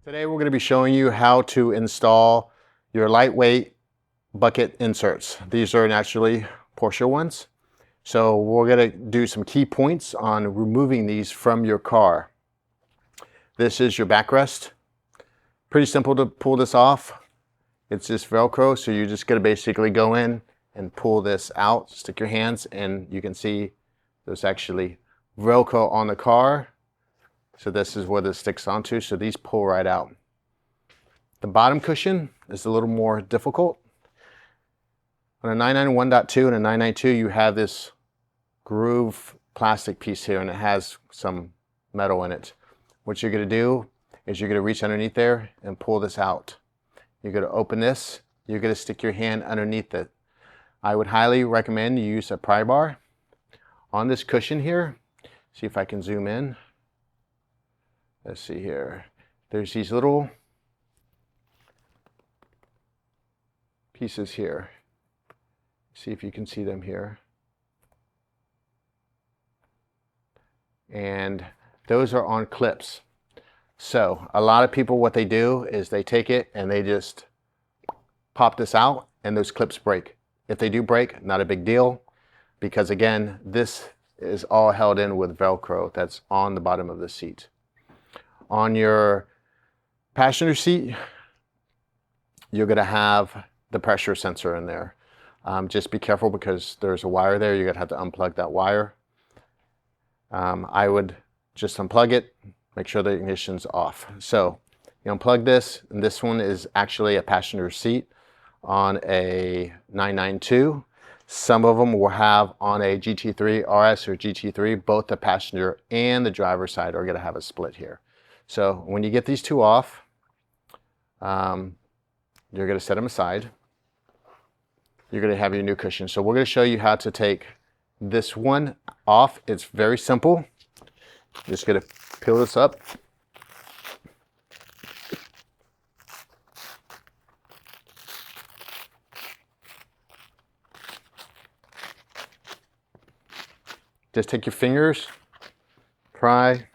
Today we're going to be showing you how to install your lightweight bucket inserts. These are naturally Porsche ones. So we're going to do some key points on removing these from your car. This is your backrest. Pretty simple to pull this off. It's just Velcro, so you're just going to basically go in and pull this out, stick your hands, and you can see there's actually Velcro on the car. So this is what it sticks onto, so these pull right out. The bottom cushion is a little more difficult. On a 991.2 and a 992, you have this groove plastic piece here, and it has some metal in it. What you're going to do is you're going to reach underneath there and pull this out. You're going to open this. You're going to stick your hand underneath it. I would highly recommend you use a pry bar. On this cushion here, see if I can zoom in. Let's see here. There's these little pieces here. See if you can see them here. And those are on clips. So a lot of people, what they do is they take it and they just pop this out and those clips break. If they do break, not a big deal, because again, this is all held in with Velcro that's on the bottom of the seat. On your passenger seat, you're going to have the pressure sensor in there. Just be careful because there's a wire there. You're going to have to unplug that wire. I would just unplug it, make sure the ignition's off. So you unplug this, and this one is actually a passenger seat on a 992. Some of them will have on a GT3RS or GT3, both the passenger and the driver side are going to have a split here. So when you get these two off, you're going to set them aside. You're going to have your new cushion. So we're going to show you how to take this one off. It's very simple. Just going to peel this up. Just take your fingers, pry.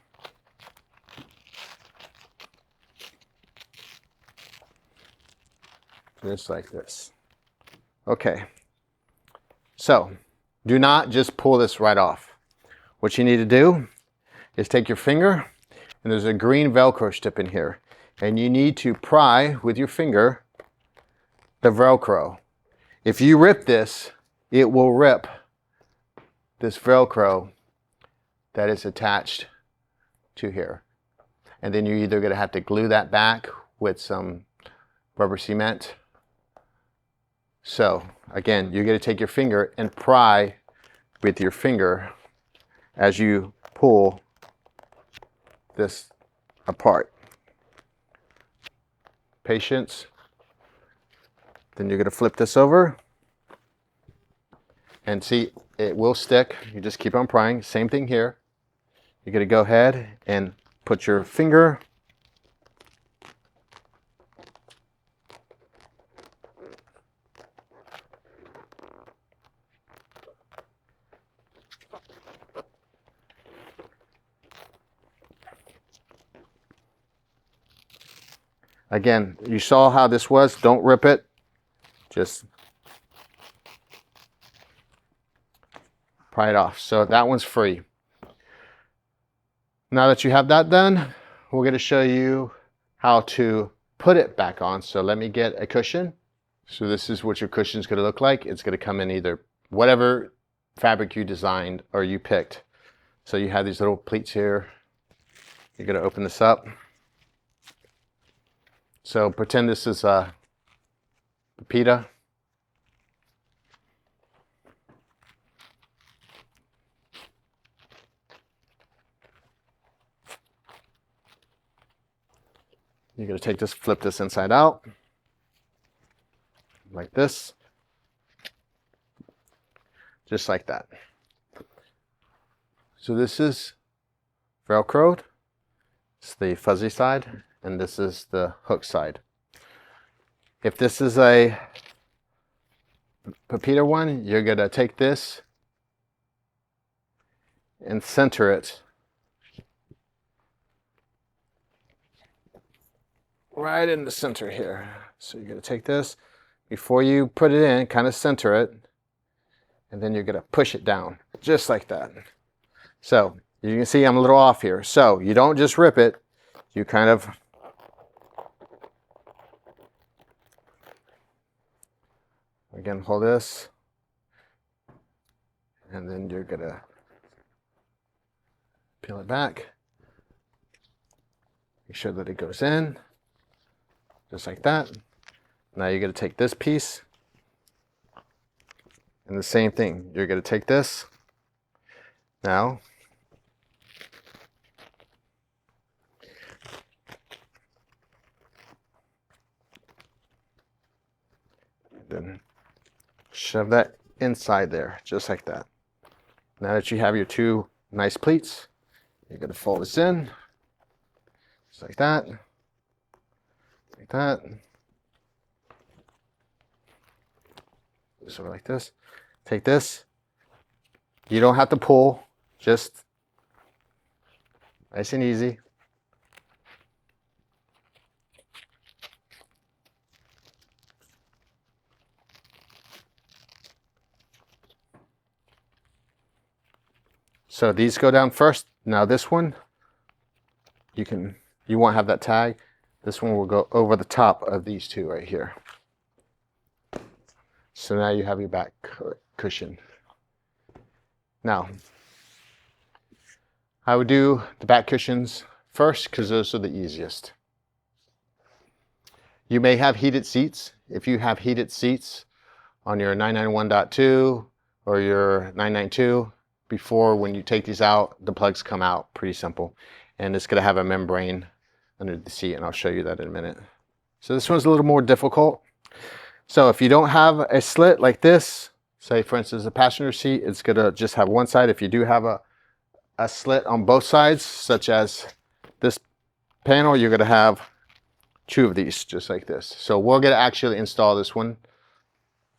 Just like this. Okay, so do not just pull this right off. What you need to do is take your finger, and there's a green Velcro strip in here, and you need to pry with your finger the Velcro. If you rip this, it will rip this Velcro that is attached to here. And then you're either going to have to glue that back with some rubber cement. So again, you're going to take your finger and pry with your finger as you pull this apart. Patience. Then you're going to flip this over and see, it will stick. You just keep on prying. Same thing here. You're going to go ahead and put your finger again, you saw how this was. Don't rip it. Just pry it off. So that one's free. Now that you have that done, we're going to show you how to put it back on. So let me get a cushion. So this is what your cushion is going to look like. It's going to come in either whatever fabric you designed or you picked. So you have these little pleats here. You're going to open this up. So pretend this is a pita. You're going to take this, flip this inside out, like this, just like that. So this is Velcroed. It's the fuzzy side, and this is the hook side. If this is a Pepita one, you're going to take this and center it right in the center here. So you're going to take this, before you put it in, kind of center it, and then you're going to push it down, just like that. So you can see I'm a little off here. So you don't just rip it, you kind of again hold this, and then you're going to peel it back. Make sure that it goes in, just like that. Now you're going to take this piece, and the same thing. You're going to take this. Now, then shove that inside there, just like that. Now that you have your two nice pleats, you're going to fold this in, just like that, like that. Sort of like this. Take this. You don't have to pull, just nice and easy. So these go down first. Now this one, you won't have that tag. This one will go over the top of these two right here. So now you have your back cushion. Now, I would do the back cushions first because those are the easiest. You may have heated seats. If you have heated seats on your 991.2 or your 992, before when you take these out, the plugs come out, pretty simple. And it's gonna have a membrane under the seat, and I'll show you that in a minute. So this one's a little more difficult. So if you don't have a slit like this, say for instance a passenger seat, it's gonna just have one side. If you do have a slit on both sides, such as this panel, you're gonna have two of these, just like this. So we're gonna actually install this one,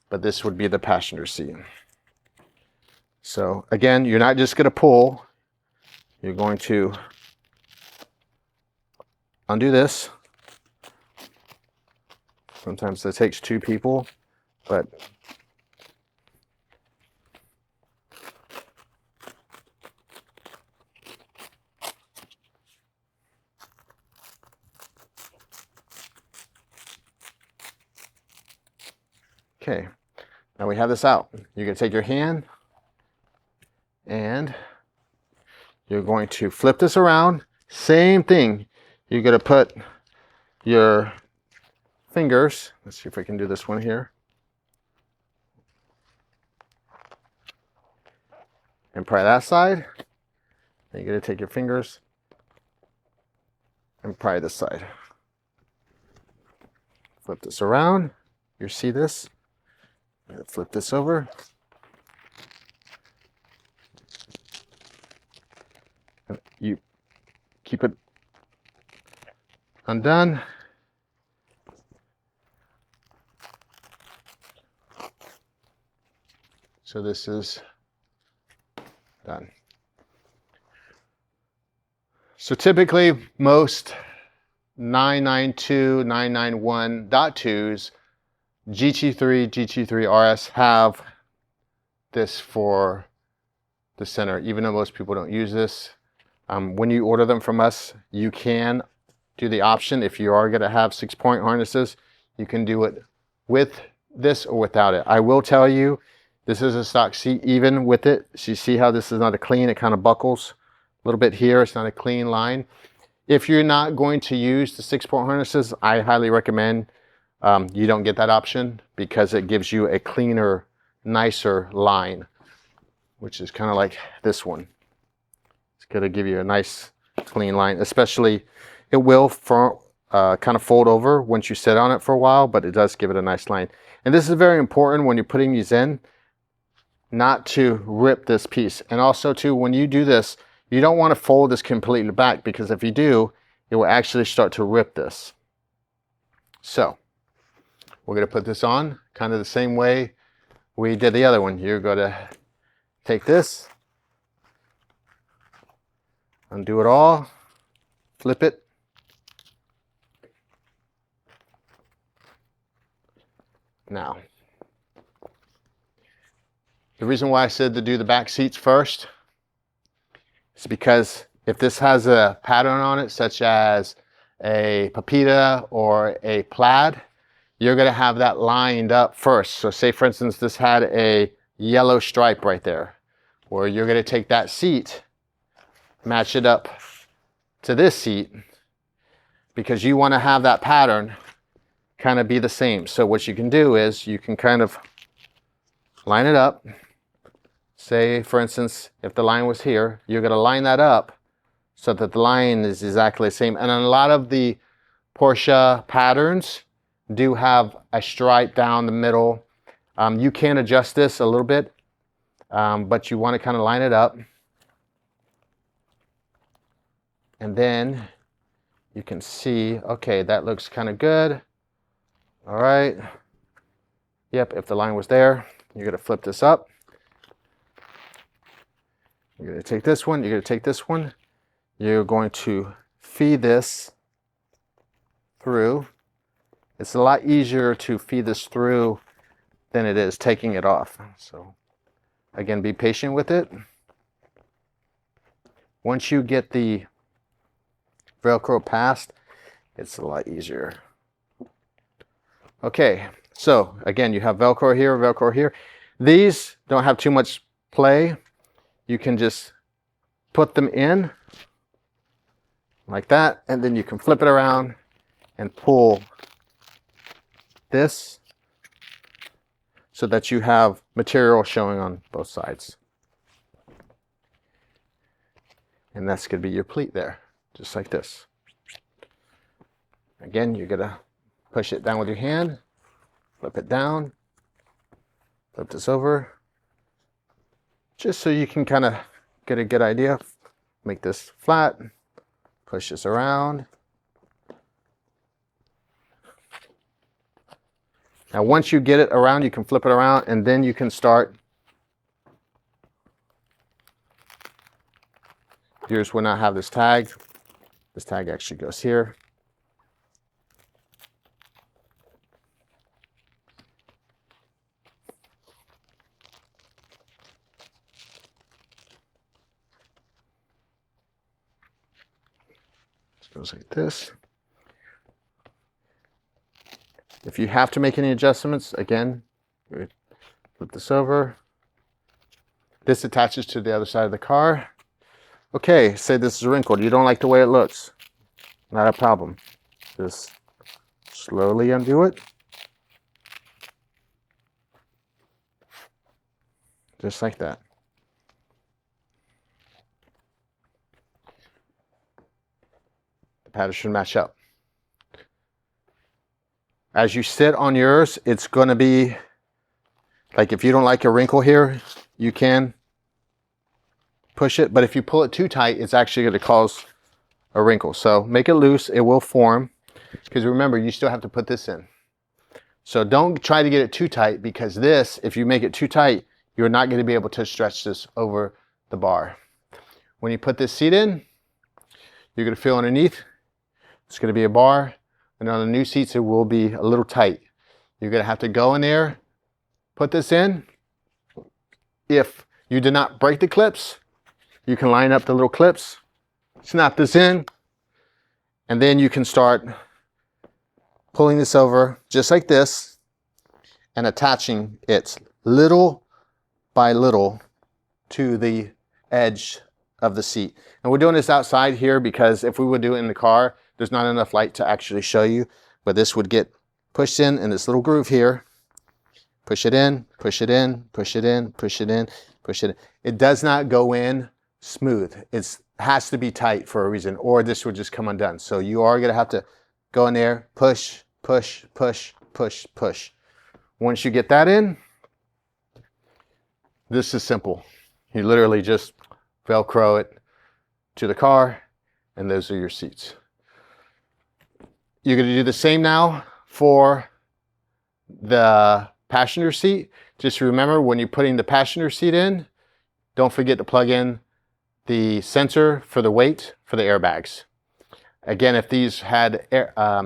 but this would be the passenger seat. So again, you're not just gonna pull, you're going to undo this. Sometimes that takes two people, but okay, now we have this out. You're going to take your hand and you're going to flip this around. Same thing. You're going to put your fingers, let's see if I can do this one here, and pry that side. Then you're going to take your fingers and pry this side. Flip this around. You see this? Flip this over. And you keep it undone. So this is done. So typically most 992, 991.2s, GT3, GT3RS have this for the center, even though most people don't use this. When you order them from us, you can do the option. If you are going to have 6-point harnesses, you can do it with this or without it. I will tell you, this is a stock seat even with it. So you see how this is not a clean, it kind of buckles a little bit here. It's not a clean line. If you're not going to use the 6-point harnesses, I highly recommend you don't get that option, because it gives you a cleaner, nicer line, which is kind of like this one. It's going to give you a nice clean line, especially it will kind of fold over once you sit on it for a while, but it does give it a nice line. And this is very important when you're putting these in, not to rip this piece. And also too, when you do this, you don't want to fold this completely back, because if you do, it will actually start to rip this. So we're going to put this on kind of the same way we did the other one. You're going to take this, undo it all, flip it, Now, the reason why I said to do the back seats first is because if this has a pattern on it, such as a Pepita or a plaid, you're going to have that lined up first. So say, for instance, this had a yellow stripe right there, where you're going to take that seat, match it up to this seat, because you want to have that pattern kind of be the same. So what you can do is you can kind of line it up. Say, for instance, if the line was here, you're going to line that up so that the line is exactly the same. And a lot of the Porsche patterns do have a stripe down the middle. You can adjust this a little bit, but you want to kind of line it up. And then you can see, okay, that looks kind of good. All right. Yep, if the line was there, you're going to flip this up. You're going to take this one, you're going to take this one. You're going to feed this through. It's a lot easier to feed this through than it is taking it off. So again, be patient with it. Once you get the Velcro past, it's a lot easier. Okay, so again, you have Velcro here, Velcro here. These don't have too much play. You can just put them in like that, and then you can flip it around and pull this so that you have material showing on both sides. And that's going to be your pleat there, just like this. Again, you're going to push it down with your hand, flip it down, flip this over, just so you can kind of get a good idea. Make this flat, push this around. Now once you get it around, you can flip it around, and then you can start. Yours will not have this tag. This tag actually goes here. It goes like this. If you have to make any adjustments, again, flip this over. This attaches to the other side of the car. Okay, say this is wrinkled. You don't like the way it looks. Not a problem. Just slowly undo it. Just like that. The pattern should match up. As you sit on yours, it's going to be like, if you don't like a wrinkle here, you can push it, but if you pull it too tight, it's actually going to cause a wrinkle. So make it loose, it will form, because remember, you still have to put this in. So don't try to get it too tight, because this, if you make it too tight, you're not going to be able to stretch this over the bar. When you put this seat in, you're going to feel underneath, it's going to be a bar. And on the new seats, it will be a little tight. You're going to have to go in there, put this in. If you did not break the clips, you can line up the little clips, snap this in, and then you can start pulling this over just like this and attaching it little by little to the edge of the seat. And we're doing this outside here because if we would do it in the car, there's not enough light to actually show you, but this would get pushed in this little groove here. Push it in, push it in, push it in, push it in, push it in. It does not go in smooth. It has to be tight for a reason, or this would just come undone. So you are going to have to go in there, push, push, push, push, push. Once you get that in, this is simple. You literally just Velcro it to the car, and those are your seats. You're going to do the same now for the passenger seat. Just remember, when you're putting the passenger seat in, don't forget to plug in the sensor for the weight for the airbags. Again, if these had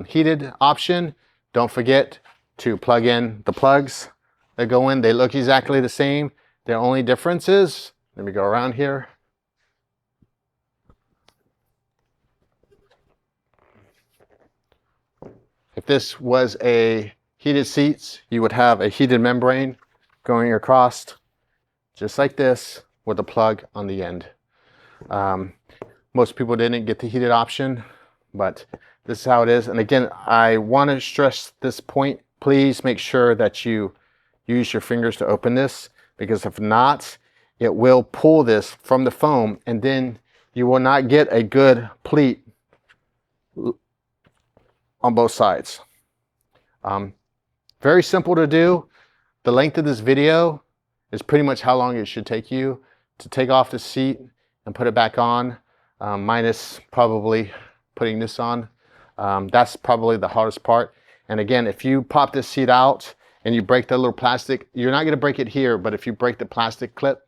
heated option, don't forget to plug in the plugs that go in. They look exactly the same. The only difference is, let me go around here. If this was a heated seats, you would have a heated membrane going across just like this with a plug on the end. Most people didn't get the heated option, but this is how it is. And again, I want to stress this point. Please make sure that you use your fingers to open this, because if not, it will pull this from the foam and then you will not get a good pleat on both sides. Very simple to do. The length of this video is pretty much how long it should take you to take off the seat and put it back on, minus probably putting this on. That's probably the hardest part. And again, if you pop this seat out and you break the little plastic, you're not going to break it here, but if you break the plastic clip,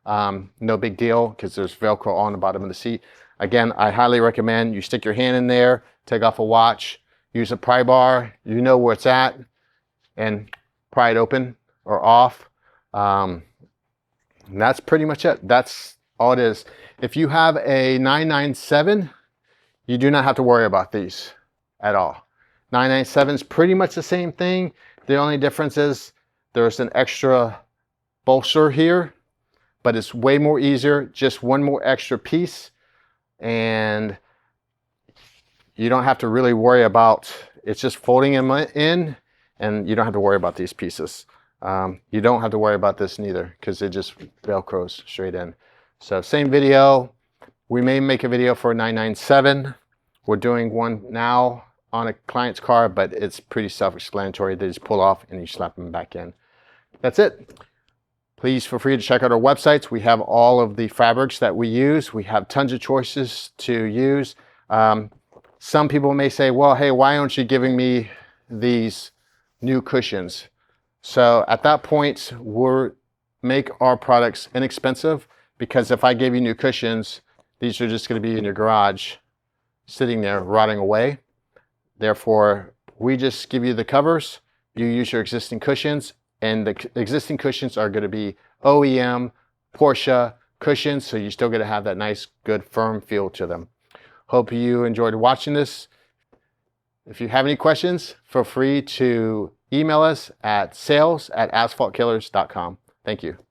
no big deal, because there's Velcro on the bottom of the seat. Again, I highly recommend you stick your hand in there, take off a watch, use a pry bar, you know where it's at, and pry it open or off. And that's pretty much it. That's all it is. If you have a 997, you do not have to worry about these at all. 997 is pretty much the same thing. The only difference is there's an extra bolster here, but it's way more easier, just one more extra piece, and you don't have to really worry about, it's just folding them in, and you don't have to worry about these pieces. You don't have to worry about this neither, because it just Velcros straight in. So same video. We may make a video for a 997. We're doing one now on a client's car, but it's pretty self-explanatory. They just pull off and you slap them back in. That's it. Please feel free to check out our websites. We have all of the fabrics that we use. We have tons of choices to use. Some people may say, well, hey, why aren't you giving me these new cushions? So at that point, we'll make our products inexpensive, because if I gave you new cushions, these are just going to be in your garage sitting there rotting away. Therefore, we just give you the covers, you use your existing cushions, and the existing cushions are going to be OEM Porsche cushions, so you're still going to have that nice, good, firm feel to them. Hope you enjoyed watching this. If you have any questions, feel free to email us at sales@asphaltkillers.com. Thank you.